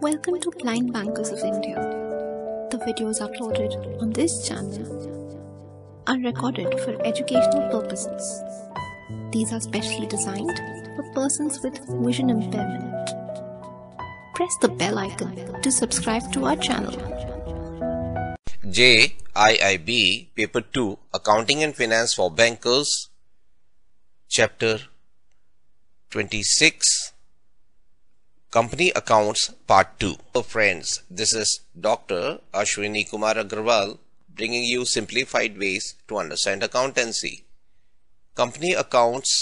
Welcome to Blind Bankers of India. The videos uploaded on this channel are recorded for educational purposes. These are specially designed for persons with vision impairment. Press the bell icon to subscribe to our channel. JIIB Paper 2 Accounting and Finance for Bankers, Chapter 26, Company Accounts Part 2. Hello friends, this is Dr. Ashwini Kumar Agarwal bringing you simplified ways to understand accountancy. Company accounts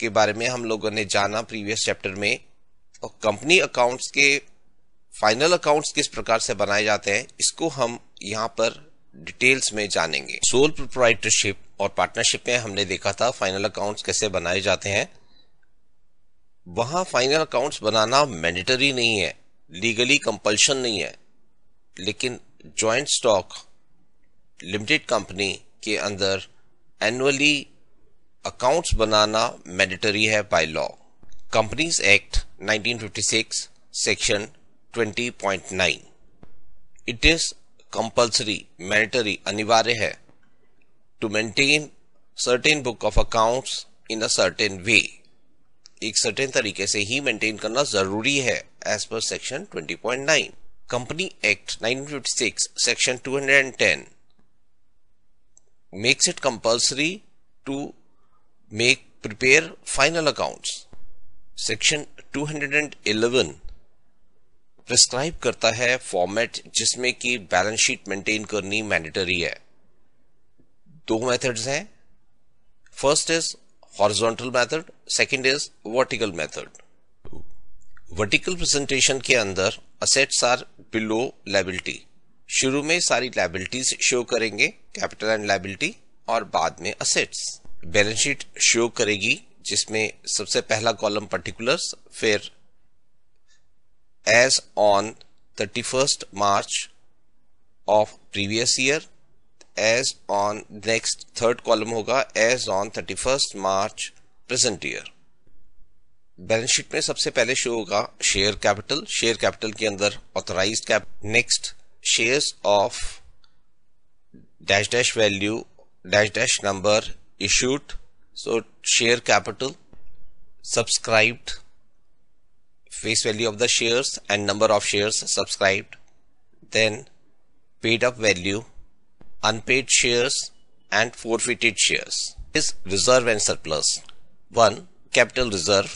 के बारे में हम लोगों ने जाना previous chapter में, और company accounts के फाइनल अकाउंट्स किस प्रकार से बनाए जाते हैं इसको हम यहाँ पर डिटेल्स में जानेंगे। सोल प्रोप्राइटरशिप और पार्टनरशिप में हमने देखा था फाइनल अकाउंट्स कैसे बनाए जाते हैं। वहां फाइनल अकाउंट्स बनाना मैंडेटरी नहीं है, लीगली कंपल्शन नहीं है, लेकिन जॉइंट स्टॉक लिमिटेड कंपनी के अंदर एनुअली अकाउंट्स बनाना मैंडेटरी है by law. Companies act 1956 section 20.9 it is compulsory, mandatory, अनिवार्य है to maintain certain book of accounts in a certain way, एक सर्टेन तरीके से ही मेंटेन करना जरूरी है as per section 20.9। Company act 1956 section 210 makes it compulsory to make prepare final accounts. Section 211 prescribe करता है फॉर्मेट जिसमें कि बैलेंस शीट मेंटेन करनी मैंडेटरी है। दो मेथड्स हैं, first is horizontal method, second is vertical method. Vertical presentation के अंदर असेट्स आर बिलो लायबिलिटी, शुरू में सारी लायबिलिटीज शो करेंगे, कैपिटल एंड लायबिलिटी, और बाद में असेट्स। बैलेंस शीट शो करेगी जिसमें सबसे पहला कॉलम पर्टिकुलर्स, फिर as on 31st March of previous year, as on next third column होगा as on 31st March present year. Balance sheet में सबसे पहले शो होगा शेयर कैपिटल, शेयर कैपिटल के अंदर authorised capital, next shares of dash dash value dash dash number issued, so share capital, subscribed, face value of the shares and number of shares subscribed, then paid up value, unpaid shares and forfeited shares. Is reserve and surplus. 1. Capital reserve,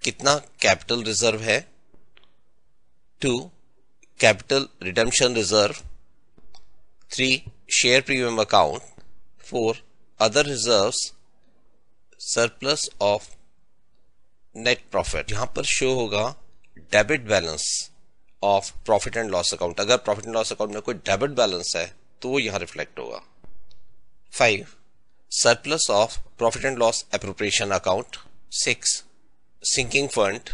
कितना capital reserve है। 2. Capital redemption reserve. 3. Share premium account. 4. Other reserves, surplus of net profit। यहां पर show होगा debit balance of profit and loss account. अगर profit and loss account में कोई debit balance है तो वो यहां रिफ्लेक्ट होगा। 5. Surplus of profit and loss appropriation account. 6. Sinking fund.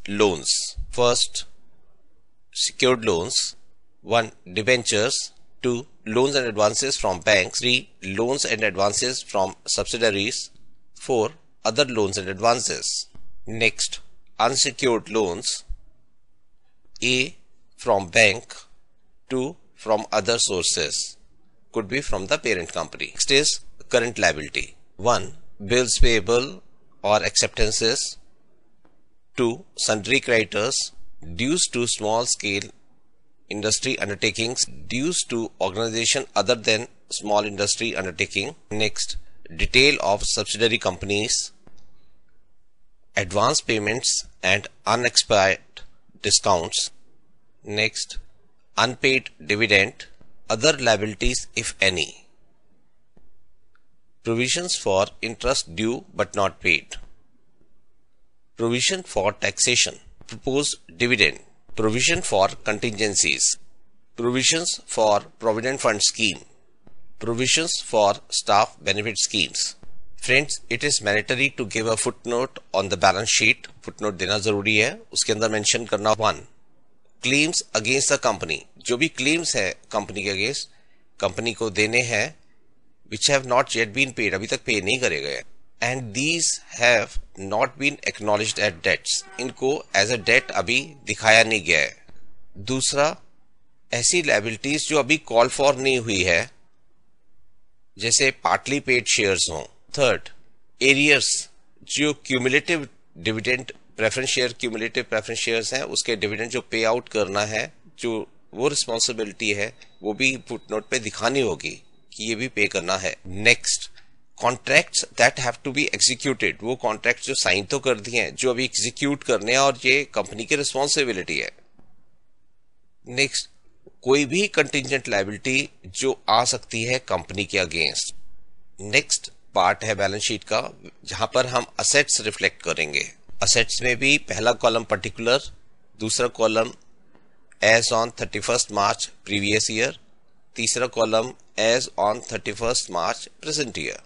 Loans, first secured loans, 1. debentures, 2. loans and advances from banks, 3. loans and advances from subsidiaries, 4. other loans and advances. Next, unsecured loans, A. from bank, 2. from other sources, could be from the parent company. Next is current liability. 1. bills payable or acceptances, 2. sundry creditors, dues to small scale industry undertakings, dues to organization other than small industry undertaking. Next, detail of subsidiary companies, advance payments and unexpired discounts. Next, unpaid dividend, other liabilities if any, provisions for interest due but not paid, provision for taxation, proposed dividend, provision for contingencies, provisions for provident fund scheme, provisions for staff benefit schemes. Friends, it is mandatory to give a footnote on the balance sheet. footnote देना जरूरी है, उसके अंदर mention करना 1. claims against the company, जो भी claims है company के अगेंस्ट कंपनी को देने हैं which have not yet been paid, अभी तक पे नहीं करे गए, and these have not been acknowledged at debts, इनको एज अ डेट अभी दिखाया नहीं गया है। दूसरा, ऐसी लायबिलिटीज जो अभी कॉल फॉर नहीं हुई है, जैसे पार्टली पेड शेयर्स हों। थर्ड, एरियर्स, जो cumulative dividend preference share, cumulative preference shares हैं, उसके डिविडेंड जो पे आउट करना है, जो वो रिस्पॉन्सिबिलिटी है, वो भी फुटनोट पे दिखानी होगी कि ये भी पे करना है। Next, contracts that have to be executed, वो कॉन्ट्रैक्ट्स जो साइन तो कर दिए हैं, जो अभी एग्जीक्यूट करने हैं, और ये कंपनी की रिस्पॉन्सिबिलिटी है। नेक्स्ट, कोई भी कंटिंजेंट लायबिलिटी जो आ सकती है कंपनी के अगेंस्ट। नेक्स्ट पार्ट है बैलेंस शीट का, जहां पर हम असेट्स रिफ्लेक्ट करेंगे। असेट्स में भी पहला कॉलम पर्टिकुलर, दूसरा column as on 31st March previous year, तीसरा column as on 31st March present year.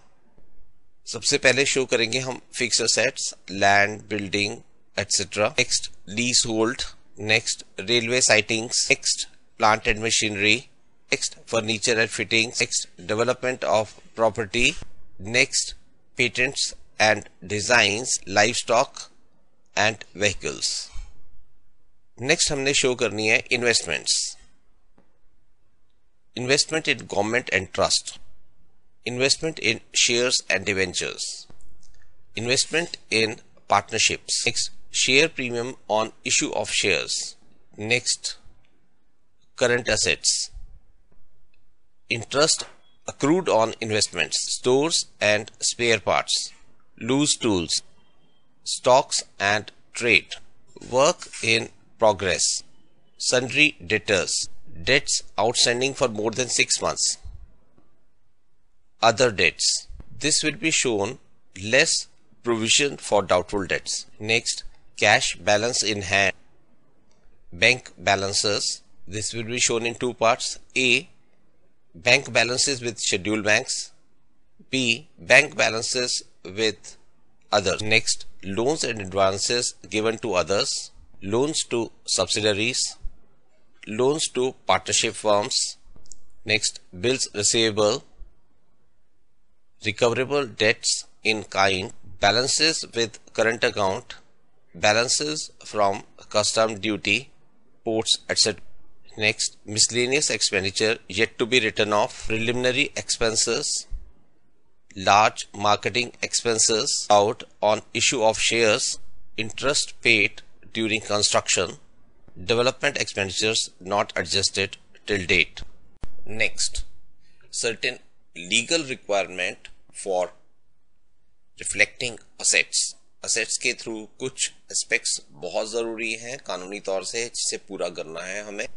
सबसे पहले शो करेंगे हम fixed assets, land, building etcetera. Next lease hold, next railway sidings, next plant and machinery, next furniture and fittings, next development of property, next patents and designs, live stock and vehicles. Next हमने show करनी है investments. Investment in government and trust, investment in shares and debentures, investment in partnerships, next share premium on issue of shares, next current assets, interest accrued on investments, stores and spare parts, loose tools, stocks and trade, work in progress, sundry debtors, debts outstanding for more than 6 months, other debts. This will be shown less provision for doubtful debts. Next, cash balance in hand, bank balances. This will be shown in two parts. A, bank balances with scheduled banks. B, bank balances with others. Next, loans and advances given to others, loans to subsidiaries, loans to partnership firms. Next, bills receivable, recoverable debts in kind, balances with current account, balances from custom duty, ports, etc. Next, miscellaneous expenditure yet to be written off, preliminary expenses, large marketing expenses out on issue of shares, interest paid during construction, development expenditures not adjusted till date. Next, certain legal requirement for reflecting assets. assets के through कुछ aspects बहुत जरूरी हैं कानूनी तौर से, जिसे पूरा करना है हमें।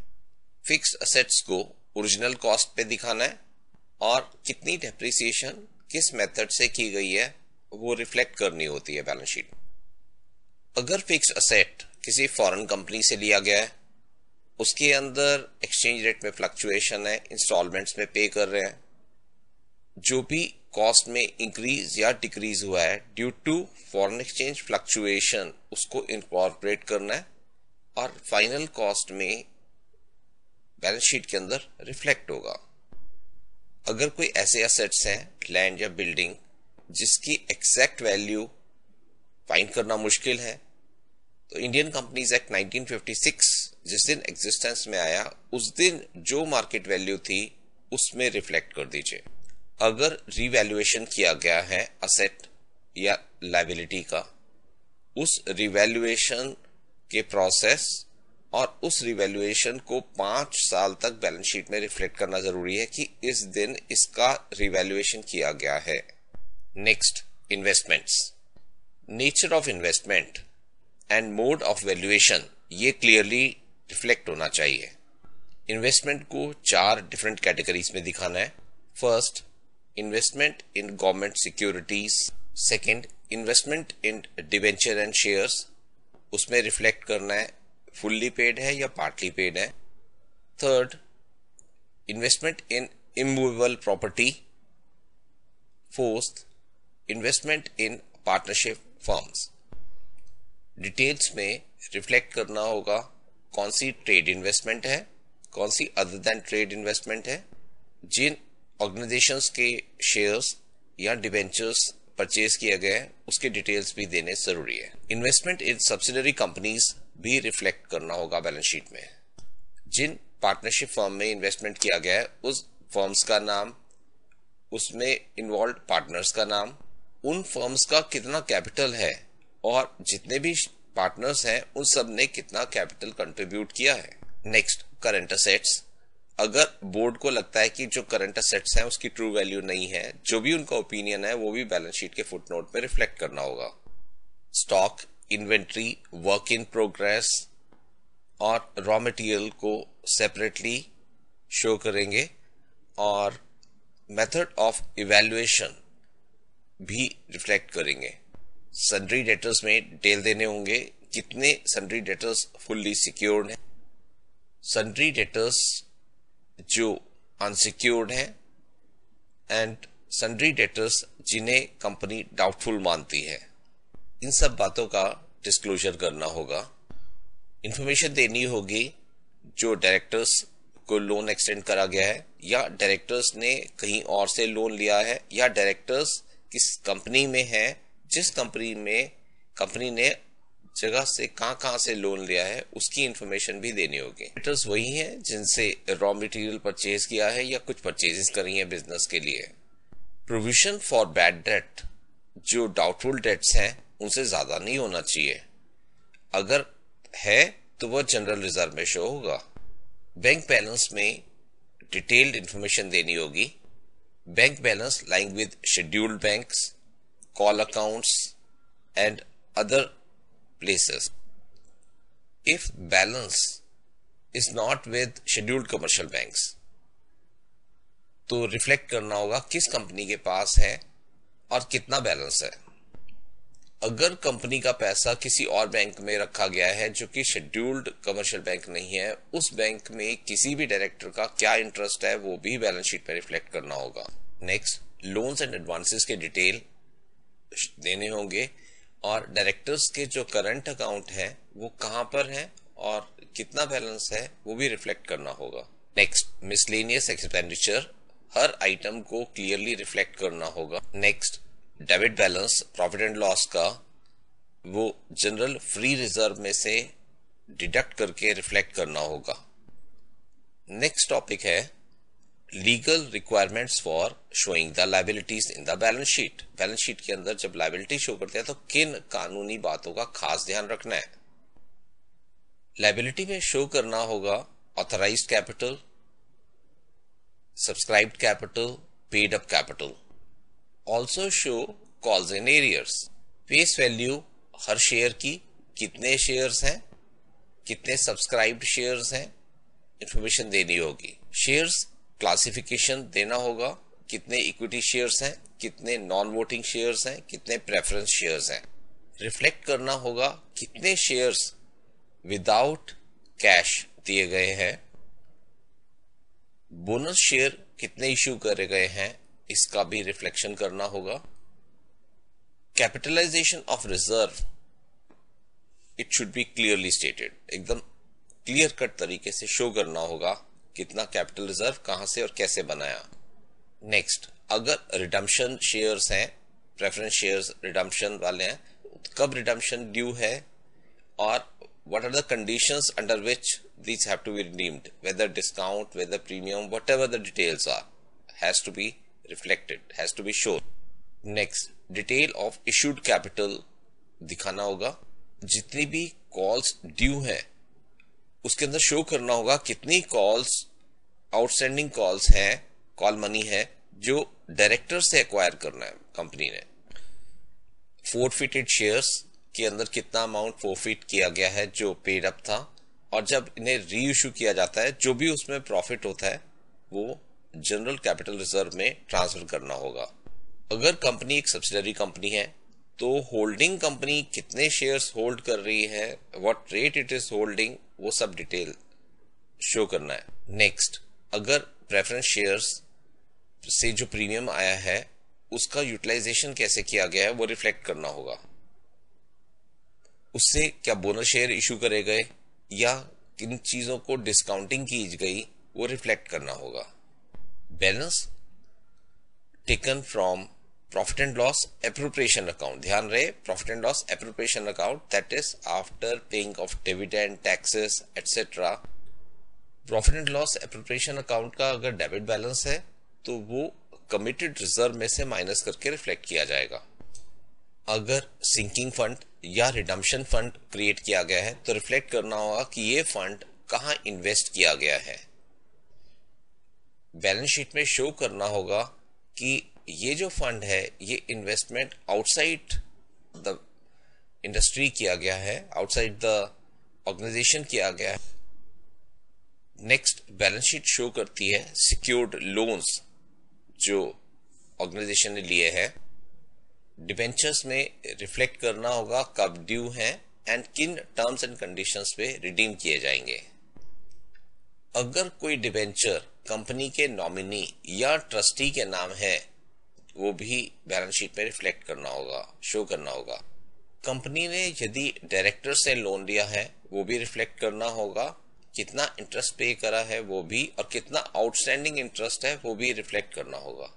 फिक्स असेट्स को ओरिजिनल कॉस्ट पे दिखाना है, और कितनी डेप्रिसिएशन किस मेथड से की गई है वो रिफ्लेक्ट करनी होती है बैलेंस शीट। अगर फिक्स असेट किसी फॉरेन कंपनी से लिया गया है, उसके अंदर एक्सचेंज रेट में फ्लक्चुएशन है, इंस्टॉलमेंट्स में पे कर रहे हैं, जो भी कॉस्ट में इंक्रीज या डिक्रीज हुआ है due to foreign exchange fluctuation, उसको इनकॉर्पोरेट करना है और फाइनल कॉस्ट में बैलेंस शीट के अंदर रिफ्लेक्ट होगा। अगर कोई ऐसे एसेट्स हैं, लैंड या बिल्डिंग, जिसकी एग्जैक्ट वैल्यू फाइंड करना मुश्किल है, तो इंडियन कंपनीज एक्ट 1956 जिस दिन एग्जिस्टेंस में आया, उस दिन जो मार्केट वैल्यू थी उसमें रिफ्लेक्ट कर दीजिए। अगर रिवैल्यूएशन किया गया है असेट या लायबिलिटी का, उस रिवैल्यूएशन के प्रोसेस और उस रिवैल्यूएशन को 5 साल तक बैलेंस शीट में रिफ्लेक्ट करना जरूरी है कि इस दिन इसका रिवैल्यूएशन किया गया है। Next, investments. Nature of investment and mode of valuation, ये क्लियरली रिफ्लेक्ट होना चाहिए। इन्वेस्टमेंट को 4 डिफरेंट कैटेगरीज में दिखाना है। First, investment in government securities. Second, investment in debenture and shares, उसमें रिफ्लेक्ट करना है फुल्ली पेड है या पार्टली पेड है। Third, investment in immovable property. Fourth, investment in partnership firms. Details में रिफ्लेक्ट करना होगा कौन सी ट्रेड इन्वेस्टमेंट है, कौन सी अदर देन ट्रेड इन्वेस्टमेंट है, जिन ऑर्गेनाइजेशंस के शेयर्स या डिवेंचर्स परचेज किया गया है उसके डिटेल्स भी देने जरूरी है। इन्वेस्टमेंट इन सब्सिडरी कंपनीज भी रिफ्लेक्ट करना होगा बैलेंस शीट में। जिन पार्टनरशिप फर्म में इन्वेस्टमेंट किया गया है उस फर्म्स का नाम, उसमें इन्वॉल्व पार्टनर्स का नाम, उन फर्म्स का कितना कैपिटल है और जितने भी पार्टनर्स हैं उन सब ने कितना कैपिटल कंट्रीब्यूट किया है। Next, current assets. अगर बोर्ड को लगता है कि जो करंट असेट्स हैं उसकी ट्रू वैल्यू नहीं है, जो भी उनका ओपिनियन है वो भी बैलेंस शीट के फुटनोट में रिफ्लेक्ट करना होगा। Stock, inventory, work in progress और रॉ मटेरियल को सेपरेटली शो करेंगे और मेथड ऑफ इवैल्यूएशन भी रिफ्लेक्ट करेंगे। सन्ड्री डेटर्स में डिटेल देने होंगे, कितने सन्ड्री डेटर्स फुल्ली सिक्योर्ड हैं, सन्ड्री डेटर्स जो अनसिक्योर्ड हैं एंड सन्ड्री डेटर्स जिन्हें कंपनी डाउटफुल मानती है। इन सब बातों का डिस्क्लोजर करना होगा। इंफॉर्मेशन देनी होगी जो डायरेक्टर्स को लोन एक्सटेंड करा गया है या डायरेक्टर्स ने कहीं और से लोन लिया है या डायरेक्टर्स किस कंपनी में है, जिस कंपनी में कंपनी ने जगह से कहां से लोन लिया है उसकी इंफॉर्मेशन भी देनी होगी। डायरेक्टर्स वही हैं जिनसे रॉ मटेरियल परचेज किया है या कुछ परचेजेस करी हैं बिजनेस के लिए। प्रोविजन फॉर बैड डेट, जो डाउटफुल डेट्स हैं उनसे ज्यादा नहीं होना चाहिए, अगर है तो वह जनरल रिजर्व में शो होगा। बैंक बैलेंस में डिटेल्ड इंफॉर्मेशन देनी होगी। Bank balance lying with scheduled banks, call accounts and other places. If balance is not with scheduled commercial banks, तो रिफ्लेक्ट करना होगा किस कंपनी के पास है और कितना बैलेंस है। अगर कंपनी का पैसा किसी और बैंक में रखा गया है जो कि शेड्यूल्ड कमर्शियल बैंक नहीं है, उस बैंक में किसी भी डायरेक्टर का क्या इंटरेस्ट है वो भी बैलेंस शीट में रिफ्लेक्ट करना होगा। नेक्स्ट, लोन्स एंड एडवांसेस के डिटेल देने होंगे और डायरेक्टर्स के जो करंट अकाउंट है वो कहां पर है और कितना बैलेंस है वो भी रिफ्लेक्ट करना होगा। नेक्स्ट, मिसलेनियस एक्सपेंडिचर, हर आइटम को क्लियरली रिफ्लेक्ट करना होगा। Next, debit balance profit and loss का वो जनरल फ्री रिजर्व में से डिडक्ट करके रिफ्लेक्ट करना होगा। नेक्स्ट टॉपिक है legal requirements for showing the liabilities in the balance sheet. Balance sheet के अंदर जब लायबिलिटी शो करते हैं तो किन कानूनी बातों का खास ध्यान रखना है। लायबिलिटी में शो करना होगा authorised capital, subscribed capital, paid up capital. Also show calls in arrears, face value her share की, कितने शेयर्स हैं, कितने सब्सक्राइब्ड शेयर्स हैं, इंफॉर्मेशन देनी होगी। शेयर्स क्लासिफिकेशन देना होगा, कितने इक्विटी शेयर्स हैं, कितने नॉन वोटिंग शेयर्स हैं, कितने प्रेफरेंस शेयर्स हैं। रिफ्लेक्ट करना होगा कितने शेयर्स विदाउट कैश दिए गए हैं, बोनस शेयर कितने इश्यू करे गए हैं इसका भी रिफ्लेक्शन करना होगा। Capitalisation of reserve, it should be clearly stated, एकदम क्लियर कट तरीके से शो करना होगा कितना कैपिटल रिजर्व कहां से और कैसे बनाया। नेक्स्ट, अगर रिडम्पशन शेयर्स हैं, प्रेफरेंस शेयर्स रिडम्पशन वाले हैं, कब रिडम्पशन ड्यू है और what are the conditions under which these have to be redeemed, whether discount, whether premium, whatever the details are, has to be reflected, has to be shown. Next, detail of issued capital दिखाना होगा। जितनी भी calls due है उसके अंदर show करना होगा कितनी कॉल्स, आउटस्टैंडिंग कॉल्स हैं, कॉल मनी है जो डायरेक्टर से एक्वायर करना है कंपनी ने। फोरफिटेड शेयर्स के अंदर कितना अमाउंट फोरफिट किया गया है जो पेड अप था, और जब इन्हें री इशू किया जाता है जो भी उसमें प्रॉफिट होता है वो जनरल कैपिटल रिजर्व में ट्रांसफर करना होगा। अगर कंपनी एक सब्सिडरी कंपनी है तो होल्डिंग कंपनी कितने शेयर्स होल्ड कर रही है, what rate it is holding, वो सब डिटेल शो करना है। नेक्स्ट, अगर प्रेफरेंस शेयर्स से जो प्रीमियम आया है उसका यूटिलाइजेशन कैसे किया गया है वो रिफ्लेक्ट करना होगा। उससे क्या बोनस शेयर इशू करे गए या किन चीजों को डिस्काउंटिंग की गई वो रिफ्लेक्ट करना होगा। Balance taken from profit and loss appropriation account, ध्यान रहे profit and loss appropriation account, that is after paying off dividend, taxes etcetera. Profit and loss appropriation account का अगर डेबिट बैलेंस है तो वो कमिटेड रिजर्व में से माइनस करके रिफ्लेक्ट किया जाएगा। अगर सिंकिंग फंड या रिडम्पशन फंड क्रिएट किया गया है तो रिफ्लेक्ट करना होगा कि ये फंड कहां इन्वेस्ट किया गया है। बैलेंस शीट में शो करना होगा कि ये जो फंड है ये इन्वेस्टमेंट आउटसाइड द इंडस्ट्री किया गया है, आउटसाइड द ऑर्गेनाइजेशन किया गया है। नेक्स्ट, बैलेंस शीट शो करती है सिक्योर्ड लोन्स जो ऑर्गेनाइजेशन ने लिए हैं। डिबेंचर्स में रिफ्लेक्ट करना होगा कब ड्यू हैं एंड किन टर्म्स एंड कंडीशंस पे रिडीम किए जाएंगे। अगर कोई डिबेंचर कंपनी के नॉमिनी या ट्रस्टी के नाम है वो भी बैलेंस शीट में रिफ्लेक्ट करना होगा, शो करना होगा। कंपनी ने यदि डायरेक्टर से लोन लिया है वो भी रिफ्लेक्ट करना होगा, कितना इंटरेस्ट पे करा है वो भी, और कितना आउटस्टैंडिंग इंटरेस्ट है वो भी रिफ्लेक्ट करना होगा।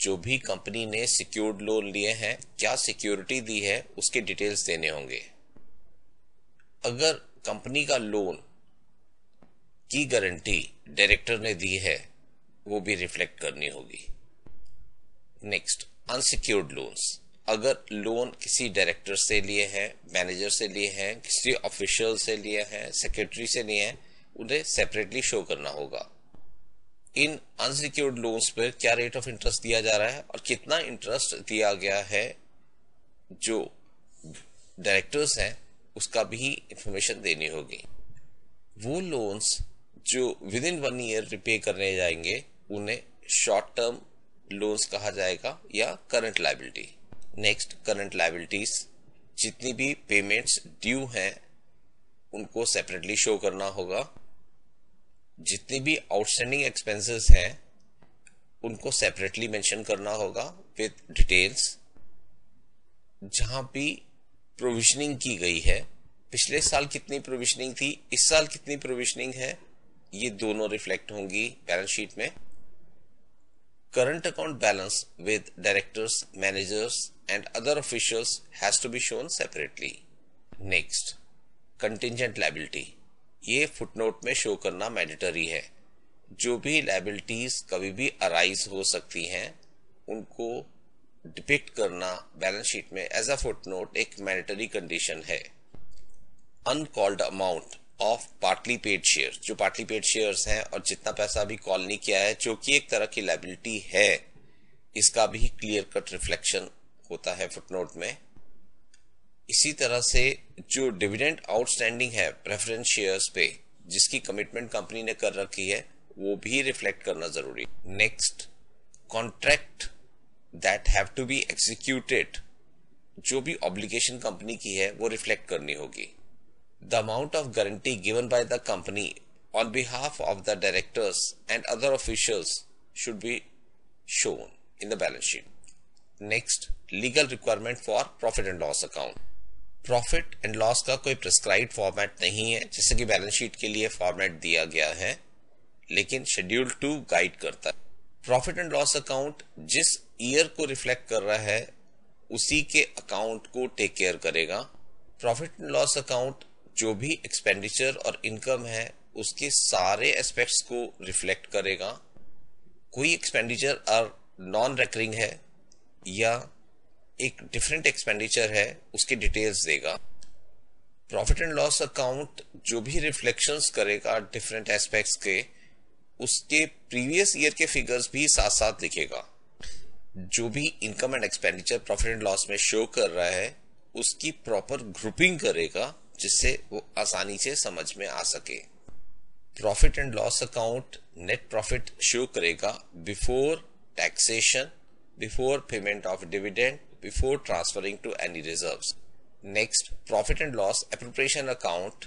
जो भी कंपनी ने सिक्योर्ड लोन लिए हैं, क्या सिक्योरिटी दी है उसके डिटेल्स देने होंगे। अगर कंपनी का लोन की गारंटी डायरेक्टर ने दी है वो भी रिफ्लेक्ट करनी होगी। नेक्स्ट, अनसिक्योर्ड लोन्स, अगर लोन किसी डायरेक्टर से लिए हैं, मैनेजर से लिए हैं, किसी ऑफिशियल से लिए हैं, सेक्रेटरी से लिए हैं, उन्हें सेपरेटली शो करना होगा। इन अनसिक्योर्ड लोन्स पर क्या रेट ऑफ इंटरेस्ट दिया जा रहा है और कितना इंटरेस्ट दिया गया है जो डायरेक्टर्स हैं उसका भी इंफॉर्मेशन देनी होगी। वो लोन्स जो विद इन 1 ईयर रिपे करने जाएंगे उन्हें शॉर्ट टर्म लोन्स कहा जाएगा या current liability. Next, current liabilities, जितनी भी पेमेंट्स ड्यू हैं उनको सेपरेटली शो करना होगा। जितनी भी आउटस्टैंडिंग एक्सपेंसेस हैं उनको सेपरेटली मेंशन करना होगा विद डिटेल्स। जहां भी प्रोविजनिंग की गई है, पिछले साल कितनी प्रोविजनिंग थी, इस साल कितनी प्रोविजनिंग है, ये दोनों रिफ्लेक्ट होंगी बैलेंस शीट में। Current account balance with directors, managers and other officials has to be shown separately. Next, contingent liability, ये फुटनोट में शो करना मैंडेटरी है। जो भी लायबिलिटीज कभी भी अराइज हो सकती हैं उनको डिपिक्ट करना बैलेंस शीट में एज अ फुटनोट एक मैंडेटरी कंडीशन है। Uncalled amount of partly paid share, जो पार्टली पेड शेयर्स हैं और जितना पैसा अभी कॉल नहीं किया है जो कि एक तरह की लायबिलिटी है, इसका भी क्लियर कट रिफ्लेक्शन होता है फुटनोट में। इसी तरह से जो डिविडेंड आउटस्टैंडिंग है प्रेफरेंस शेयर्स पे जिसकी कमिटमेंट कंपनी ने कर रखी है वो भी रिफ्लेक्ट करना जरूरी। Next, contract that have to be executed, जो भी ऑब्लिगेशन कंपनी की है वो रिफ्लेक्ट करनी होगी। The amount of guarantee given by the company on behalf of the directors and other officials should be shown in the balance sheet. Next, legal requirement for profit and loss account. Profit and loss का कोई prescribed format नहीं है, जैसे कि balance sheet के लिए format दिया गया है, लेकिन शेड्यूल 2 गाइड करता है। प्रॉफिट एंड लॉस अकाउंट जिस ईयर को रिफ्लेक्ट कर रहा है उसी के अकाउंट को टेक केयर करेगा। प्रॉफिट एंड लॉस अकाउंट जो भी एक्सपेंडिचर और इनकम है उसके सारे एस्पेक्ट्स को रिफ्लेक्ट करेगा। कोई एक्सपेंडिचर और नॉन रेकरिंग है या एक डिफरेंट एक्सपेंडिचर है उसके डिटेल्स देगा। प्रॉफिट एंड लॉस अकाउंट जो भी रिफ्लेक्शंस करेगा डिफरेंट एस्पेक्ट्स के, उसके प्रीवियस ईयर के फिगर्स भी साथ साथ लिखेगा। जो भी income and expenditure profit and loss में शो कर रहा है उसकी प्रॉपर ग्रुपिंग करेगा जिससे वो आसानी से समझ में आ सके। Profit and loss account net profit show करेगा before taxation, before payment of dividend, before transferring to any reserves. Next, profit and loss appropriation account,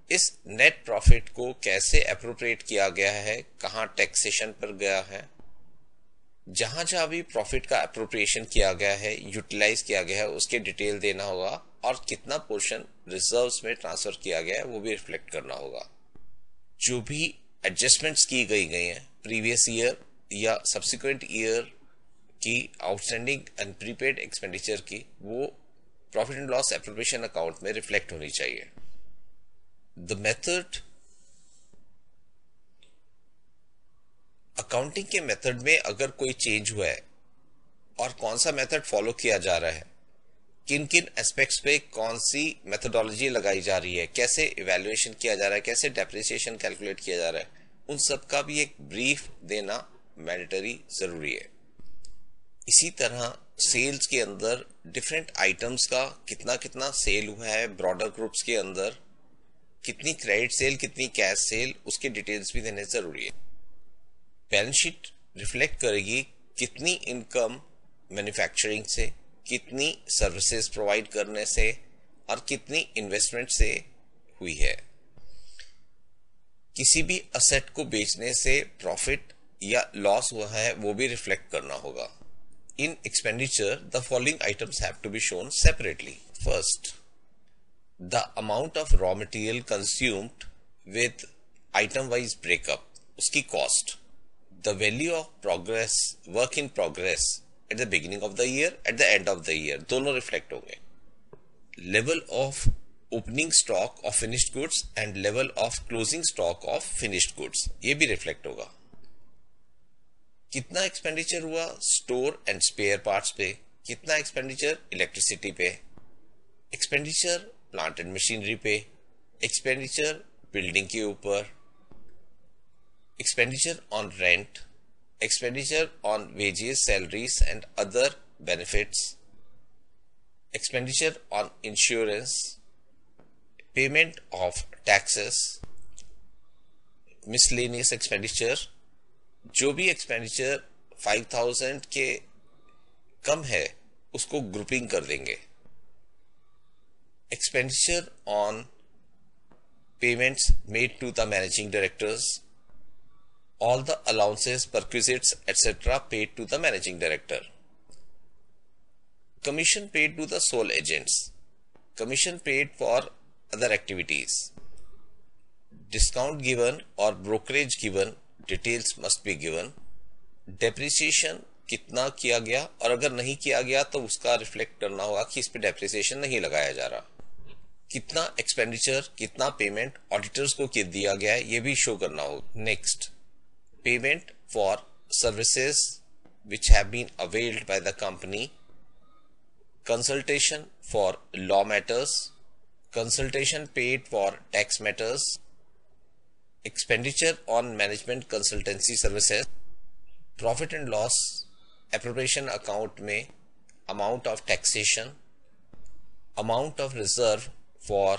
इस नेट प्रॉफिट को कैसे एप्रोप्रिएट किया गया है, कहां टैक्सेशन पर गया है, जहां जहां भी प्रॉफिट का एप्रोप्रिएशन किया गया है, यूटिलाइज किया गया है, उसके डिटेल देना होगा और कितना पोर्शन रिजर्व्स में ट्रांसफर किया गया है वो भी रिफ्लेक्ट करना होगा। जो भी एडजस्टमेंट्स की गई हैं प्रीवियस ईयर या सब्सिक्वेंट ईयर की आउटस्टैंडिंग एंड प्रीपेड एक्सपेंडिचर की वो profit and loss appropriation account में रिफ्लेक्ट होनी चाहिए। द मेथड, अकाउंटिंग के मेथड में अगर कोई चेंज हुआ है और कौन सा मेथड फॉलो किया जा रहा है, किन किन एस्पेक्ट्स पे कौन सी मेथोडोलॉजी लगाई जा रही है, कैसे इवैल्यूएशन किया जा रहा है, कैसे डेप्रिसिएशन कैलकुलेट किया जा रहा है, उन सब का भी एक ब्रीफ देना मैंडेटरी जरूरी है। इसी तरह सेल्स के अंदर डिफरेंट आइटम्स का कितना कितना सेल हुआ है, ब्रॉडर ग्रुप्स के अंदर कितनी क्रेडिट सेल, कितनी कैश सेल, उसके डिटेल्स भी देने जरूरी है। बैलेंस शीट रिफ्लेक्ट करेगी कितनी इनकम मैन्युफैक्चरिंग से, कितनी सर्विसेज प्रोवाइड करने से और कितनी इन्वेस्टमेंट से हुई है। किसी भी असेट को बेचने से प्रॉफिट या लॉस हुआ है वो भी रिफ्लेक्ट करना होगा। In expenditure the following items have to be shown separately. First, the amount of raw material consumed with item wise breakup, उसकी cost. The value of progress, work in progress at the beginning of the year, at the end of the year, दोनों reflect होंगे। Level of opening stock of finished goods and level of closing stock of finished goods, ये भी reflect होगा। कितना expenditure हुआ store and spare parts पे, कितना expenditure electricity पे, एक्सपेंडिचर प्लांट एंड मशीनरी पे, एक्सपेंडिचर बिल्डिंग के ऊपर, expenditure on rent, expenditure on wages, salaries and other benefits, expenditure on insurance, payment of taxes, miscellaneous expenditure, जो भी expenditure 5000 के कम है उसको ग्रुपिंग कर देंगे। expenditure on payments made to the managing directors, all the allowances, perquisites, etc. paid to the managing director. Commission paid to the sole agents. Commission paid for other activities. Discount given or brokerage given, details must be given. Depreciation कितना किया गया और अगर नहीं किया गया तो उसका रिफ्लेक्ट करना होगा कि इस पे डेप्रिसिएशन नहीं लगाया जा रहा। कितना एक्सपेंडिचर, कितना पेमेंट ऑडिटर्स को दिया गया है, ये भी शो करना होगा। Next, payment for services which have been availed by the company, consultation for law matters, consultation paid for tax matters, expenditure on management consultancy services, profit and loss appropriation account में amount of taxation, amount of reserve for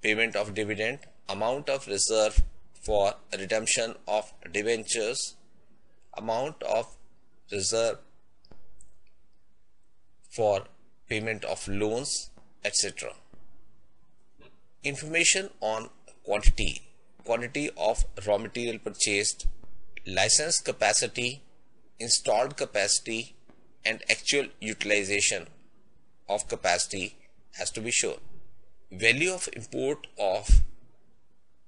payment of dividend, amount of reserve for redemption of debentures, amount of reserve for payment of loans, etc. Information on quantity of raw material purchased, license capacity, installed capacity and actual utilization of capacity has to be shown. Value of import of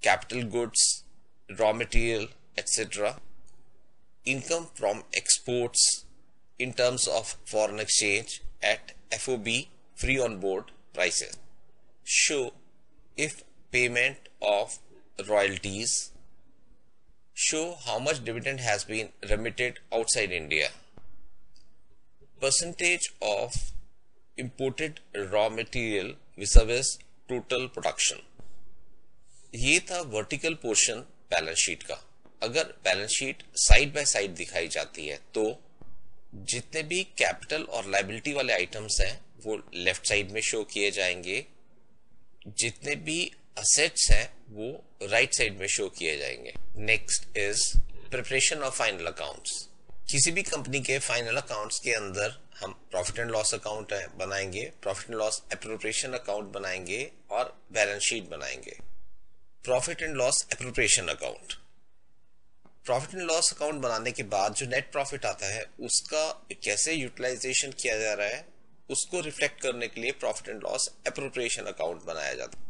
capital goods, raw material, etc. Income from exports in terms of foreign exchange at FOB, free on board prices. Show if payment of royalties. Show how much dividend has been remitted outside India. Percentage of imported raw material vis-a-vis total production. ये था vertical portion balance sheet का। अगर balance sheet side by side दिखाई जाती है तो जितने भी कैपिटल और लायबिलिटी वाले आइटम्स हैं वो लेफ्ट साइड में शो किए जाएंगे, जितने भी असेट्स हैं वो राइट साइड में शो किए जाएंगे। Next is preparation of final accounts. किसी भी कंपनी के फाइनल अकाउंट्स के अंदर हम प्रॉफिट एंड लॉस अकाउंट बनाएंगे, profit and loss appropriation account बनाएंगे और बैलेंस शीट बनाएंगे। Profit and loss appropriation account, profit and loss account बनाने के बाद जो नेट प्रॉफिट आता है उसका कैसे यूटिलाइजेशन किया जा रहा है उसको रिफ्लेक्ट करने के लिए profit and loss appropriation account बनाया जाता है।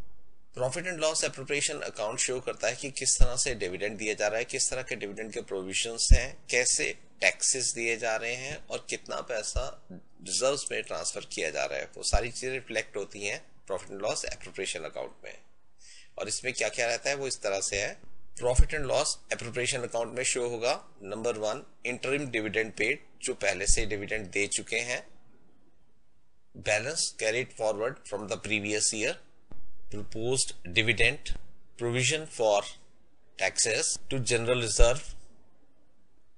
Profit and loss appropriation account show करता है कि किस तरह से डिविडेंड दिया जा रहा है, किस तरह के डिविडेंड के प्रोविजंस हैं, कैसे टैक्सेस दिए जा रहे हैं और कितना पैसा रिजर्व्स में ट्रांसफर किया जा रहा है, वो सारी चीजें रिफ्लेक्ट होती हैं profit and loss appropriation account में। और इसमें क्या क्या रहता है वो इस तरह से है। Profit and loss appropriation account में शो होगा नंबर 1 इंटरिम डिविडेंड पेड, जो पहले से डिविडेंड दे चुके हैं, balance carried forward from the previous year, proposed dividend, provision for taxes, to general reserve,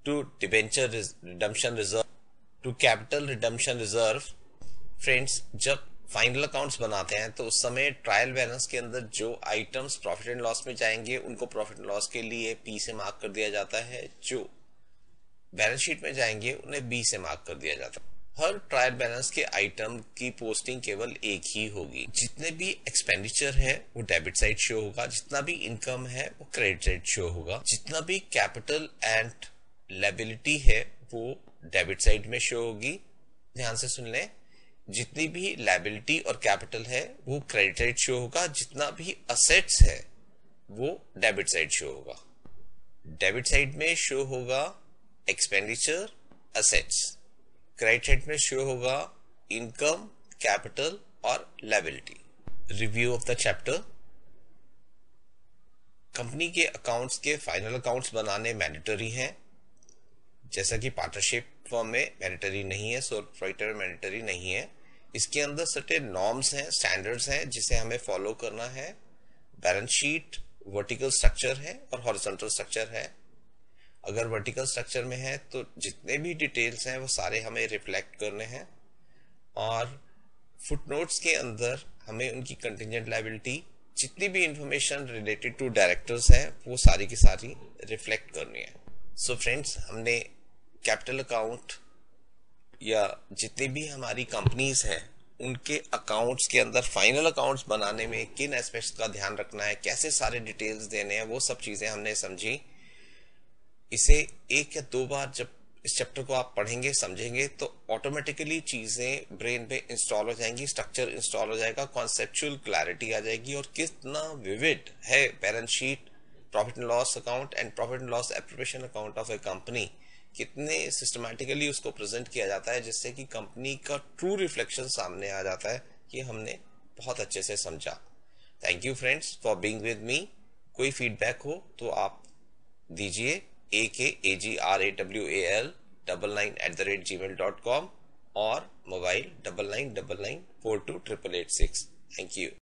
to debenture redemption reserve, to capital redemption reserve। Friends, जब final accounts बनाते हैं तो उस समय ट्रायल बैलेंस के अंदर जो आइटम्स प्रॉफिट एंड लॉस में जाएंगे उनको प्रॉफिट एंड लॉस के लिए P से मार्क कर दिया जाता है, जो बैलेंस शीट में जाएंगे उन्हें B से मार्क कर दिया जाता है। हर ट्रायल बैलेंस के आइटम की पोस्टिंग केवल एक ही होगी। जितने भी एक्सपेंडिचर है वो डेबिट साइड शो होगा, जितना भी इनकम है वो क्रेडिट साइड शो होगा, जितना भी कैपिटल एंड लायबिलिटी है वो डेबिट साइड में शो होगी। ध्यान से सुन लें, जितनी भी लायबिलिटी और कैपिटल है वो क्रेडिट साइड शो होगा, जितना भी असेट्स है वो डेबिट साइड शो होगा। डेबिट साइड में शो होगा एक्सपेंडिचर, असेट्स, क्रेडिट साइड में शो होगा इनकम, कैपिटल और liability. Review of the chapter. Company के अकाउंट्स के फाइनल अकाउंट्स बनाने मैंडेटरी हैं, जैसा कि पार्टनरशिप फर्म में मैंडेटरी नहीं है, सोल प्रोप्राइटर में मैंडेटरी नहीं है। इसके अंदर सर्टेन नॉर्म्स हैं, स्टैंडर्ड्स हैं जिसे हमें फॉलो करना है। बैलेंस शीट वर्टिकल स्ट्रक्चर है और हॉरिजॉन्टल स्ट्रक्चर है। अगर वर्टिकल स्ट्रक्चर में है तो जितने भी डिटेल्स हैं वो सारे हमें रिफ्लेक्ट करने हैं, और फुटनोट्स के अंदर हमें उनकी कंटिजेंट लायबिलिटी, जितनी भी इंफॉर्मेशन रिलेटेड टू डायरेक्टर्स है वो सारी की सारी रिफ्लेक्ट करनी है। सो फ्रेंड्स, हमने कैपिटल अकाउंट या जितनी भी हमारी कंपनीज हैं उनके अकाउंट्स के अंदर फाइनल अकाउंट्स बनाने में किन एस्पेक्ट्स का ध्यान रखना है, कैसे सारे डिटेल्स देने हैं, वो सब चीजें हमने समझी। इसे 1 या 2 बार जब इस चैप्टर को आप पढ़ेंगे, समझेंगे, तो ऑटोमेटिकली चीजें ब्रेन पे इंस्टॉल हो जाएंगी, स्ट्रक्चर इंस्टॉल हो जाएगा, कॉन्सेप्चुअल क्लैरिटी आ जाएगी, और कितना विविड है balance sheet, profit and loss account and profit and loss appropriation account of A company, कितने सिस्टमैटिकली उसको प्रेजेंट किया जाता है, जिससे कि कंपनी का ट्रू रिफ्लेक्शन सामने आ जाता है कि हमने बहुत अच्छे से समझा। Thank you friends for being with me. कोई फीडबैक हो तो आप दीजिए akarawal99@gmail.com और मोबाइल 9999428886। Thank you.